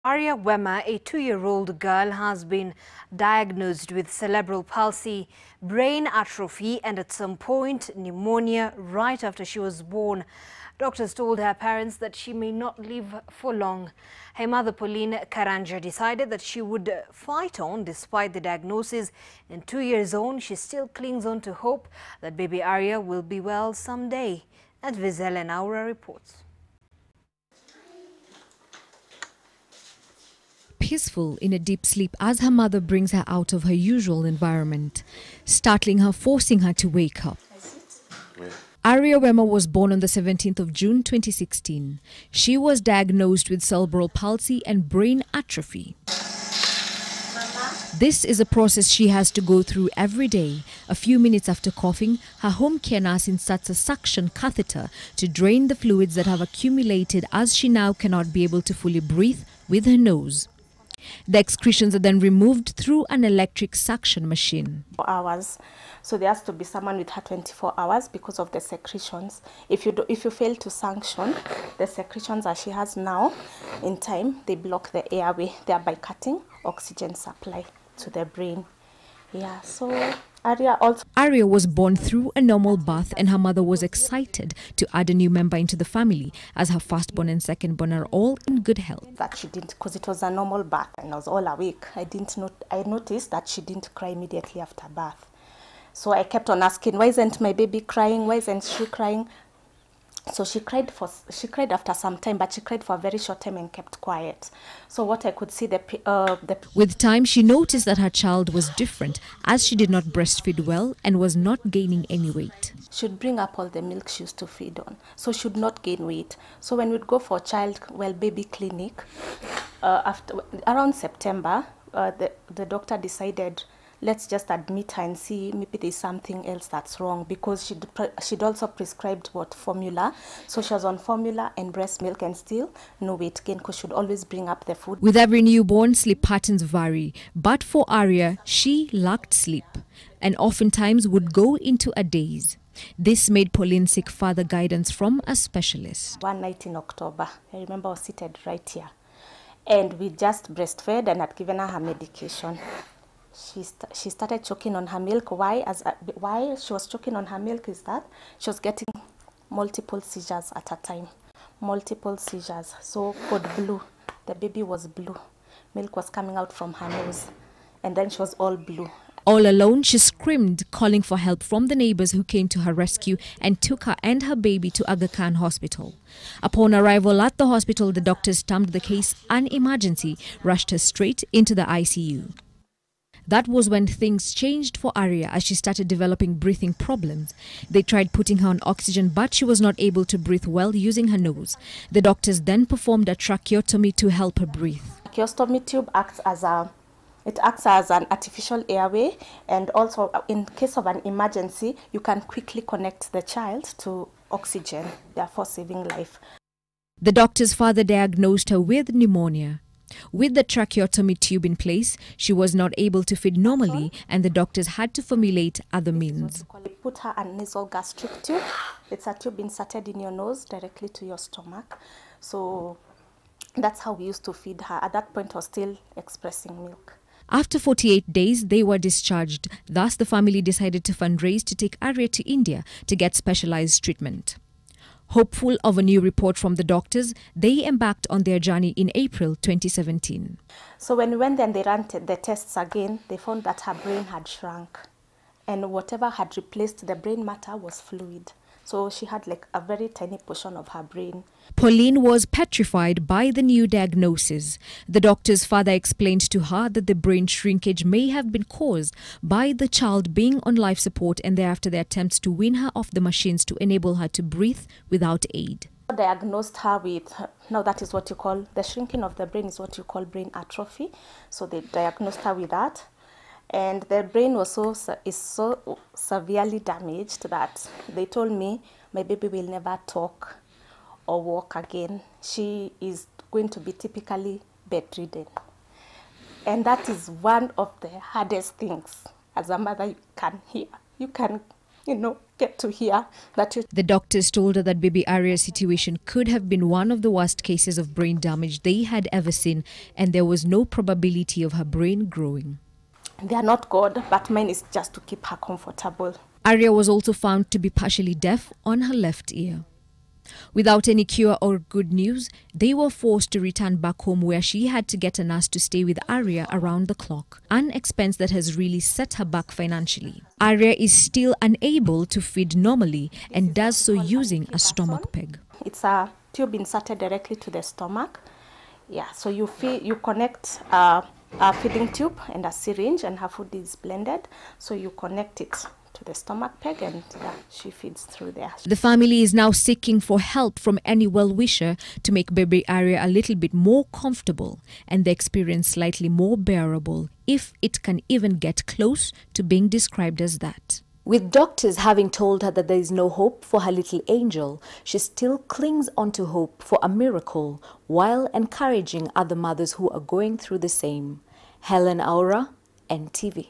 Aria Wema, a 2-year-old girl, has been diagnosed with cerebral palsy, brain atrophy and at some point pneumonia right after she was born. Doctors told her parents that she may not live for long. Her mother, Pauline Karanja, decided that she would fight on despite the diagnosis. And 2 years on, she still clings on to hope that baby Aria will be well someday. Advizel and Aura reports. Peaceful in a deep sleep as her mother brings her out of her usual environment, startling her, forcing her to wake up. Aria Wema was born on the 17th of June 2016. She was diagnosed with cerebral palsy and brain atrophy. This is a process she has to go through every day. A few minutes after coughing, her home care nurse inserts a suction catheter to drain the fluids that have accumulated, as she now cannot be able to fully breathe with her nose. The excretions are then removed through an electric suction machine. 4 hours, so there has to be someone with her 24 hours because of the secretions. If you fail to sanction, the secretions that she has now, in time, they block the airway, thereby cutting oxygen supply to the brain. Yeah, so Aria was born through a normal birth, and her mother was excited to add a new member into the family, as her firstborn and secondborn are all in good health. That she didn't, because it was a normal birth and I was all awake. I noticed that she didn't cry immediately after birth. So I kept on asking, why isn't my baby crying? Why isn't she crying? So she cried after some time, but she cried for a very short time and kept quiet. So what I could see, with time, she noticed that her child was different, as she did not breastfeed well and was not gaining any weight. She'd bring up all the milk she used to feed on, so she would not gain weight. So when we'd go for baby clinic, around September, the doctor decided, let's just admit her and see maybe there's something else that's wrong, because she'd also prescribed formula. So she was on formula and breast milk and still no weight gain, because she'd always bring up the food. With every newborn, sleep patterns vary, but for Aria, she lacked sleep and oftentimes would go into a daze. This made Pauline seek further guidance from a specialist. One night in October, I remember I was seated right here, and we just breastfed and had given her medication. She started choking on her milk. Why she was choking on her milk is that she was getting multiple seizures at a time. Multiple seizures. So code blue. The baby was blue. Milk was coming out from her nose. And then she was all blue. All alone, she screamed, calling for help from the neighbors, who came to her rescue and took her and her baby to Aga Khan Hospital. Upon arrival at the hospital, the doctors termed the case an emergency, rushed her straight into the ICU. That was when things changed for Aria, as she started developing breathing problems. They tried putting her on oxygen, but she was not able to breathe well using her nose. The doctors then performed a tracheotomy to help her breathe. Tracheostomy tube acts as an artificial airway, and also in case of an emergency, you can quickly connect the child to oxygen, therefore saving life. The doctors further diagnosed her with pneumonia. With the tracheotomy tube in place, she was not able to feed normally, and the doctors had to formulate other means. We put her a nasal gastric tube. It's a tube inserted in your nose directly to your stomach. So that's how we used to feed her. At that point, I was still expressing milk. After 48 days, they were discharged. Thus, the family decided to fundraise to take Aria to India to get specialized treatment. Hopeful of a new report from the doctors, they embarked on their journey in April 2017. So when we went there and they ran the tests again, they found that her brain had shrunk, and whatever had replaced the brain matter was fluid. So she had like a very tiny portion of her brain. Pauline was petrified by the new diagnosis. The doctors further explained to her that the brain shrinkage may have been caused by the child being on life support, and thereafter the attempts to wean her off the machines to enable her to breathe without aid. Diagnosed her with, now that is what you call, the shrinking of the brain is what you call brain atrophy. So they diagnosed her with that. And the brain was is so severely damaged that they told me my baby will never talk or walk again. She is going to be typically bedridden. And that is one of the hardest things as a mother you can hear. You can, get to hear that you... The doctors told her that baby Aria's situation could have been one of the worst cases of brain damage they had ever seen, and there was no probability of her brain growing. They are not God, but mine is just to keep her comfortable. Aria was also found to be partially deaf on her left ear. Without any cure or good news, they were forced to return back home, where she had to get a nurse to stay with Aria around the clock, an expense that has really set her back financially. Aria is still unable to feed normally and does so using a stomach peg. It's a tube inserted directly to the stomach. Yeah, so you connect a feeding tube and a syringe, and her food is blended, so you connect it to the stomach peg, and she feeds through there. The family is now seeking for help from any well-wisher to make baby Aria a little bit more comfortable and the experience slightly more bearable, if it can even get close to being described as that. With doctors having told her that there is no hope for her little angel, she still clings onto hope for a miracle while encouraging other mothers who are going through the same. Helen Aura, NTV.